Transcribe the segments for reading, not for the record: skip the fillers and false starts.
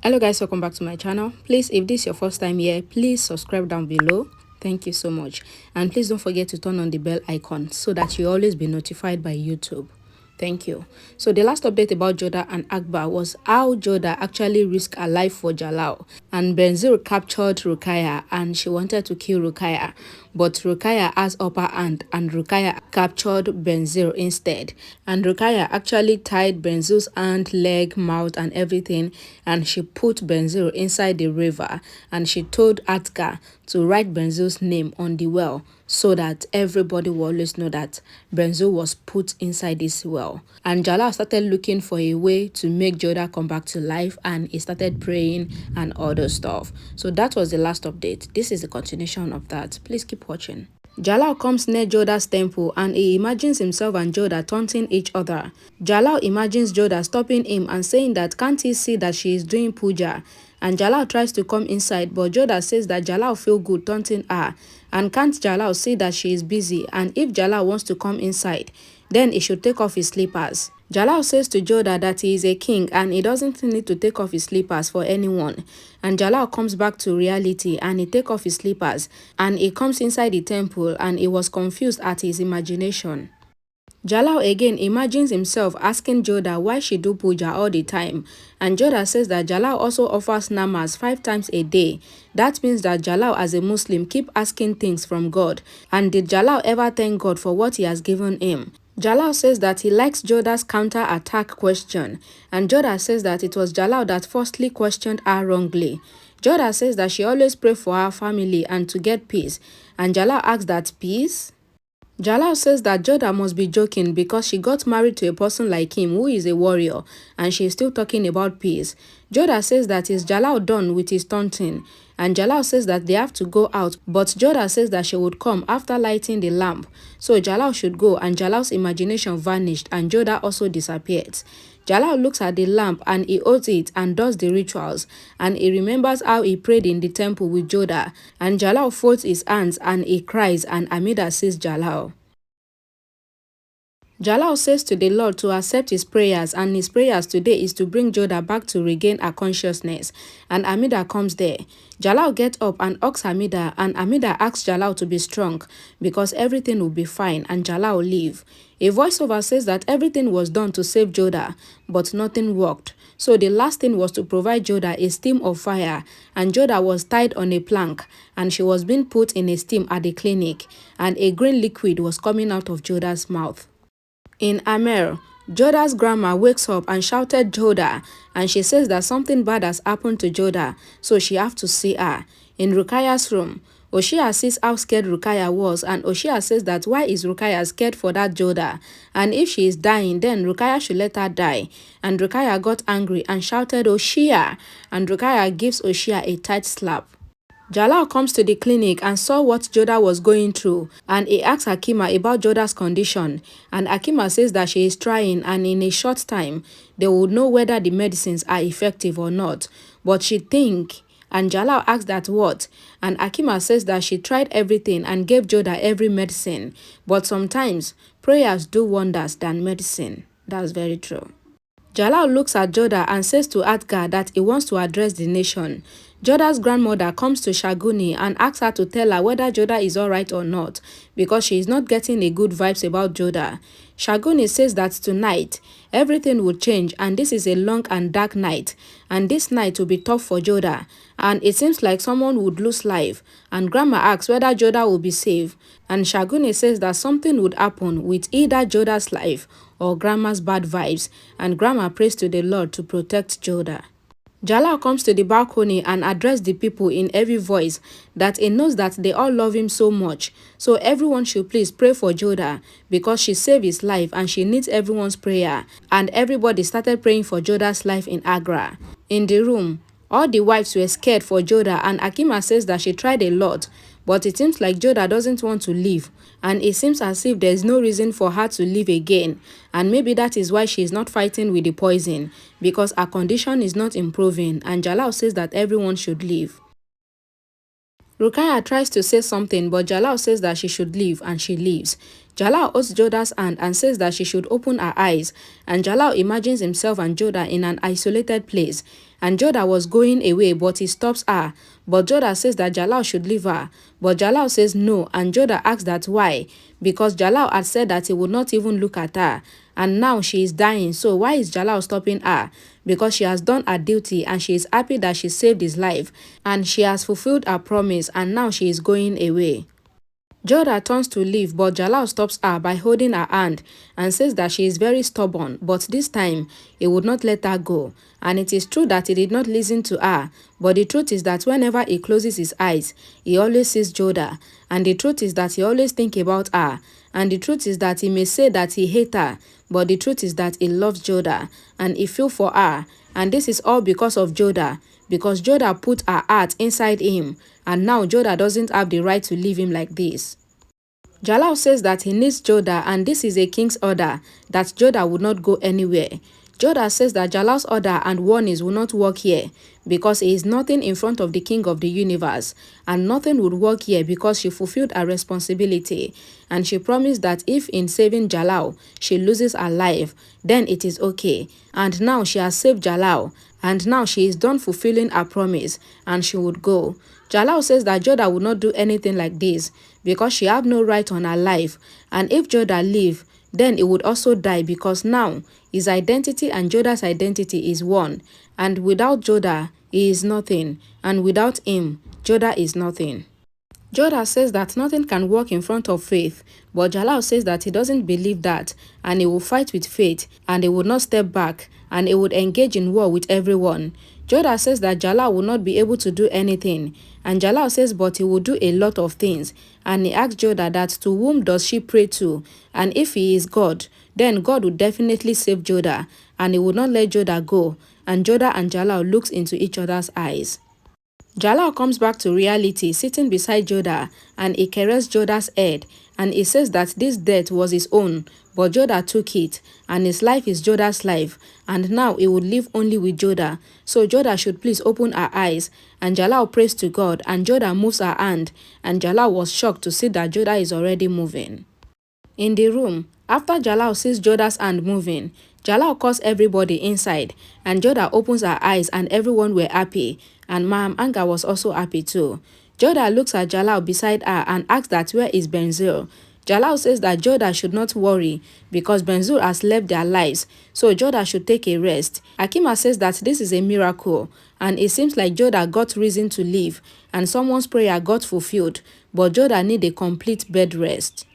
Hello guys, welcome back to my channel. Please, if this is your first time here, please subscribe down below. Thank you so much. And please don't forget to turn on the bell icon so that you always be notified by YouTube. Thank you. So the last update about Joda and Akbar was how Joda actually risked her life for Jalal. And Benzil captured Ruqayyah and she wanted to kill Ruqayyah. But Ruqayyah has upper hand and Ruqayyah captured Benzil instead. And Ruqayyah actually tied Benzil's hand, leg, mouth and everything, and she put Benzil inside the river and she told Atka to write Benzil's name on the well so that everybody will always know that Benzil was put inside this well. And Jalal started looking for a way to make Joda come back to life and he started praying and other stuff. So that was the last update. This is the continuation of that. Please keep watching. Jalal comes near Joda's temple and he imagines himself and Joda taunting each other. Jalal imagines Joda stopping him and saying that can't he see that she is doing puja? And Jalal tries to come inside, but Joda says that Jalal feel good taunting her. And can't Jalal see that she is busy, and if Jalal wants to come inside, then he should take off his slippers. Jalal says to Joda that he is a king and he doesn't need to take off his slippers for anyone. And Jalal comes back to reality and he takes off his slippers and he comes inside the temple and he was confused at his imagination. Jalal again imagines himself asking Joda why she do puja all the time, and Joda says that Jalal also offers namas 5 times a day. That means that Jalal as a Muslim keep asking things from God, and did Jalal ever thank God for what he has given him? Jalal says that he likes Joda's counter-attack question, and Joda says that it was Jalal that firstly questioned her wrongly. Joda says that she always pray for her family and to get peace, and Jalal asks that peace? Jalal says that Joda must be joking because she got married to a person like him who is a warrior and she is still talking about peace. Joda says that is Jalal done with his taunting, and Jalal says that they have to go out, but Joda says that she would come after lighting the lamp. So Jalal should go and Jalal's imagination vanished and Joda also disappeared. Jalal looks at the lamp and he holds it and does the rituals, and he remembers how he prayed in the temple with Joda, and Jalal folds his hands and he cries and Amida sees Jalal. Jalal says to the Lord to accept his prayers, and his prayers today is to bring Joda back to regain her consciousness, and Amida comes there. Jalal gets up and hugs Amida, and Amida asks Jalal to be strong because everything will be fine and Jalal will leave. A voiceover says that everything was done to save Joda, but nothing worked. So the last thing was to provide Joda a steam of fire, and Joda was tied on a plank and she was being put in a steam at the clinic, and a green liquid was coming out of Joda's mouth. In Amer, Joda's grandma wakes up and shouted Joda, and she says that something bad has happened to Joda, so she have to see her. In Ruqayyah's room, Oshia sees how scared Ruqayyah was, and Oshia says that why is Ruqayyah scared for that Joda, and if she is dying then Ruqayyah should let her die. And Ruqayyah got angry and shouted Oshia, and Ruqayyah gives Oshia a tight slap. Jalal comes to the clinic and saw what Joda was going through, and he asks Hakima about Joda's condition, and Hakima says that she is trying and in a short time they will know whether the medicines are effective or not, but she think. And Jalal asks that what, and Hakima says that she tried everything and gave Joda every medicine, but sometimes prayers do wonders than medicine. That's very true. Jalal looks at Joda and says to Adgar that he wants to address the nation. Joda's grandmother comes to Shaguni and asks her to tell her whether Joda is alright or not, because she is not getting a good vibes about Joda. Shaguni says that tonight everything will change and this is a long and dark night, and this night will be tough for Joda, and it seems like someone would lose life, and Grandma asks whether Joda will be safe, and Shaguni says that something would happen with either Joda's life or Grandma's bad vibes, and Grandma prays to the Lord to protect Joda. Jalal comes to the balcony and addresses the people in every voice that he knows that they all love him so much, so everyone should please pray for Joda because she saved his life and she needs everyone's prayer, and everybody started praying for Joda's life in Agra. In the room, all the wives were scared for Joda, and Hakima says that she tried a lot, but it seems like Joda doesn't want to leave, and it seems as if there is no reason for her to leave again, and maybe that is why she is not fighting with the poison, because her condition is not improving, and Jalal says that everyone should leave. Ruqayyah tries to say something, but Jalal says that she should leave, and she leaves. Jalal holds Joda's hand and says that she should open her eyes, and Jalal imagines himself and Joda in an isolated place, and Joda was going away, but he stops her. But Joda says that Jalal should leave her, but Jalal says no, and Joda asks that why, because Jalal had said that he would not even look at her, and now she is dying, so why is Jalal stopping her? Because she has done her duty and she is happy that she saved his life, and she has fulfilled her promise, and now she is going away. Joda turns to leave, but Jalal stops her by holding her hand and says that she is very stubborn, but this time he would not let her go. And it is true that he did not listen to her, but the truth is that whenever he closes his eyes, he always sees Joda. And the truth is that he always thinks about her. And the truth is that he may say that he hates her, but the truth is that he loves Joda and he feels for her. And this is all because of Joda, because Joda put her heart inside him, and now Joda doesn't have the right to leave him like this. Jalal says that he needs Joda, and this is a king's order, that Joda would not go anywhere. Joda says that Jalal's order and warnings will not work here, because he is nothing in front of the king of the universe, and nothing would work here because she fulfilled her responsibility, and she promised that if in saving Jalal she loses her life, then it is okay. And now she has saved Jalal, and now she is done fulfilling her promise, and she would go. Jalal says that Joda would not do anything like this, because she have no right on her life, and if Joda leave, then he would also die, because now his identity and Joda's identity is one, and without Joda, he is nothing, and without him, Joda is nothing. Joda says that nothing can work in front of faith, but Jalal says that he doesn't believe that, and he will fight with faith, and he would not step back, and he would engage in war with everyone. Joda says that Jalal will not be able to do anything, and Jalal says but he will do a lot of things, and he asks Joda that to whom does she pray to, and if he is God, then God would definitely save Joda, and he would not let Joda go, and Joda and Jalal looks into each other's eyes. Jalal comes back to reality sitting beside Joda, and he caresses Joda's head, and he says that this death was his own, but Joda took it, and his life is Joda's life, and now he would live only with Joda, so Joda should please open her eyes. And Jalal prays to God, and Joda moves her hand, and Jalal was shocked to see that Joda is already moving. In the room, after Jalal sees Joda's hand moving, Jalal calls everybody inside, and Joda opens her eyes, and everyone were happy, and Maham Anga was also happy too. Joda looks at Jalal beside her and asks that where is Benzil. Jalal says that Joda should not worry because Benzil has left their lives, so Joda should take a rest. Akima says that this is a miracle, and it seems like Joda got reason to live, and someone's prayer got fulfilled, but Joda need a complete bed rest.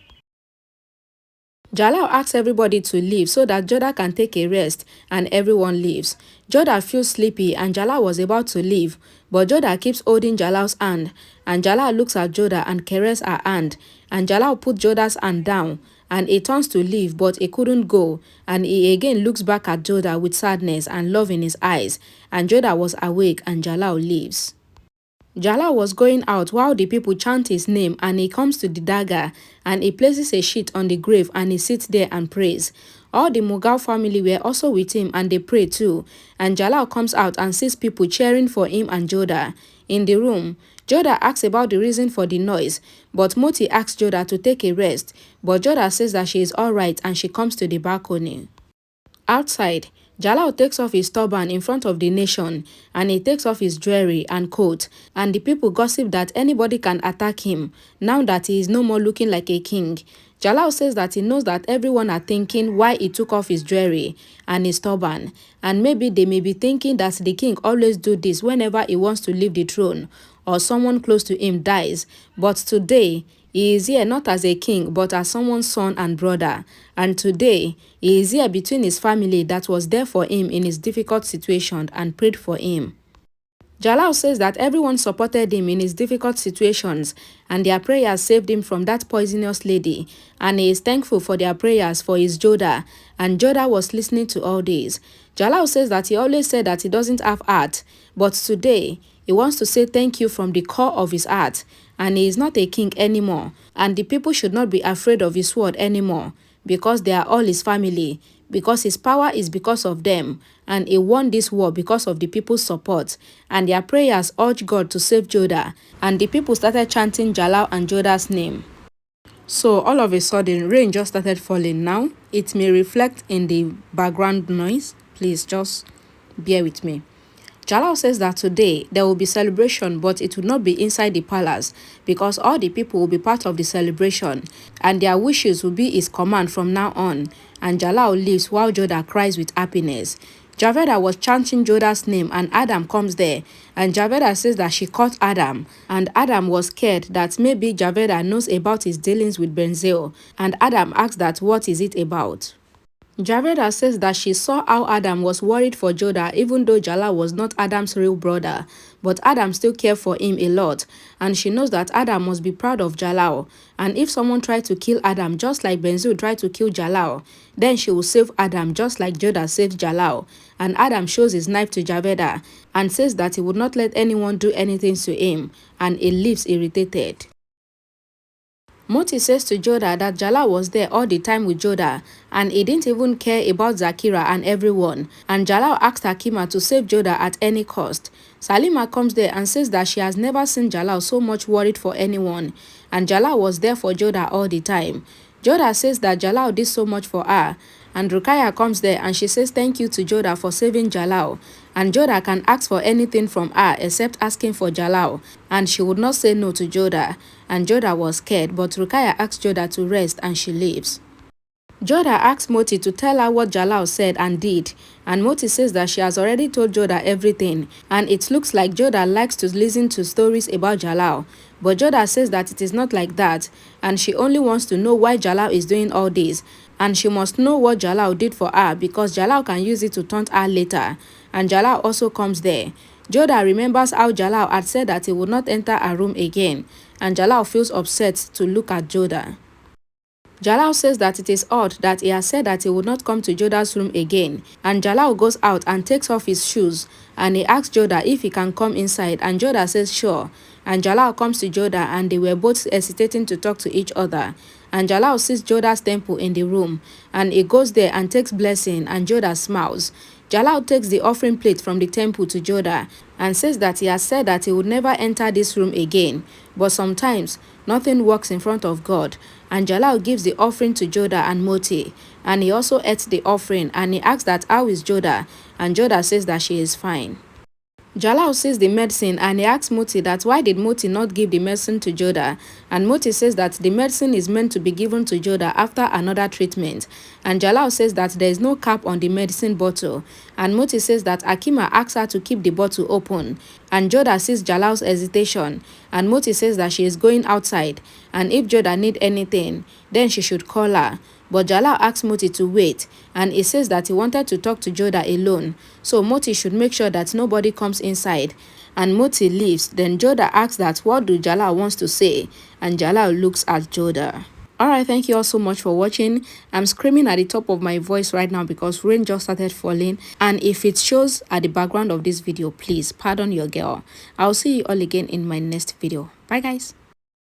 Jalal asks everybody to leave so that Joda can take a rest, and everyone leaves. Joda feels sleepy and Jalal was about to leave, but Joda keeps holding Jalal's hand, and Jalal looks at Joda and caresses her hand, and Jalal put Joda's hand down, and he turns to leave, but he couldn't go, and he again looks back at Joda with sadness and love in his eyes, and Joda was awake and Jalal leaves. Jalal was going out while the people chant his name, and he comes to the dagger and he places a sheet on the grave and he sits there and prays. All the Mughal family were also with him and they pray too, and Jalal comes out and sees people cheering for him and Joda. In the room, Joda asks about the reason for the noise, but Moti asks Joda to take a rest, but Joda says that she is alright and she comes to the balcony. Outside, Jalal takes off his turban in front of the nation, and he takes off his jewelry and coat, and the people gossip that anybody can attack him now that he is no more looking like a king. Jalal says that he knows that everyone are thinking why he took off his jewelry and his turban, and maybe they may be thinking that the king always do this whenever he wants to leave the throne or someone close to him dies, but today he is here not as a king but as someone's son and brother, and today he is here between his family that was there for him in his difficult situation and prayed for him. Jalal says that everyone supported him in his difficult situations and their prayers saved him from that poisonous lady, and he is thankful for their prayers for his Joda, and Joda was listening to all this. Jalal says that he always said that he doesn't have heart, but today he wants to say thank you from the core of his heart, and he is not a king anymore, and the people should not be afraid of his sword anymore, because they are all his family, because his power is because of them, and he won this war because of the people's support, and their prayers urged God to save Joda, and the people started chanting Jalal and Joda's name. So all of a sudden, rain just started falling. Now it may reflect in the background noise. Please just bear with me. Jalal says that today there will be celebration, but it will not be inside the palace because all the people will be part of the celebration and their wishes will be his command from now on. And Jalal leaves while Joda cries with happiness. Javeda was chanting Joda's name and Adam comes there, and Javeda says that she caught Adam, and Adam was scared that maybe Javeda knows about his dealings with Benzel, and Adam asked that what is it about. Javeda says that she saw how Adam was worried for Joda even though Jalal was not Adam's real brother, but Adam still cared for him a lot, and she knows that Adam must be proud of Jalal, and if someone tried to kill Adam just like Benzu tried to kill Jalal, then she will save Adam just like Joda saved Jalal, and Adam shows his knife to Javeda and says that he would not let anyone do anything to him, and he leaves irritated. Moti says to Joda that Jalal was there all the time with Joda and he didn't even care about Zakira and everyone, and Jalal asked Hakima to save Joda at any cost. Salima comes there and says that she has never seen Jalal so much worried for anyone, and Jalal was there for Joda all the time. Joda says that Jalal did so much for her, and Rukaya comes there and she says thank you to Joda for saving Jalal, and Joda can ask for anything from her except asking for Jalal, and she would not say no to Joda, and Joda was scared, but Rukaya asked Joda to rest and she leaves. Joda asks Moti to tell her what Jalal said and did, and Moti says that she has already told Joda everything, and it looks like Joda likes to listen to stories about Jalal, but Joda says that it is not like that, and she only wants to know why Jalal is doing all this, and she must know what Jalal did for her because Jalal can use it to taunt her later, and Jalal also comes there. Joda remembers how Jalal had said that he would not enter her room again, and Jalal feels upset to look at Joda. Jalal says that it is odd that he has said that he would not come to Joda's room again, and Jalal goes out and takes off his shoes, and he asks Joda if he can come inside, and Joda says sure, and Jalal comes to Joda and they were both hesitating to talk to each other, and Jalal sees Joda's temple in the room, and he goes there and takes blessing, and Joda smiles. Jalal takes the offering plate from the temple to Joda and says that he has said that he would never enter this room again, but sometimes nothing works in front of God, and Jalal gives the offering to Joda and Moti, and he also ate the offering, and he asks that how is Joda, and Joda says that she is fine. Jalal sees the medicine and he asks Moti that why did Moti not give the medicine to Joda, and Moti says that the medicine is meant to be given to Joda after another treatment, and Jalal says that there is no cap on the medicine bottle, and Moti says that Hakima asks her to keep the bottle open, and Joda sees Jalal's hesitation, and Moti says that she is going outside, and if Joda need anything, then she should call her. But Jalal asks Moti to wait, and he says that he wanted to talk to Joda alone, so Moti should make sure that nobody comes inside, and Moti leaves. Then Joda asks that what do Jalal wants to say, and Jalal looks at Joda. Alright, thank you all so much for watching. I'm screaming at the top of my voice right now because rain just started falling, and if it shows at the background of this video, please pardon your girl. I'll see you all again in my next video. Bye guys.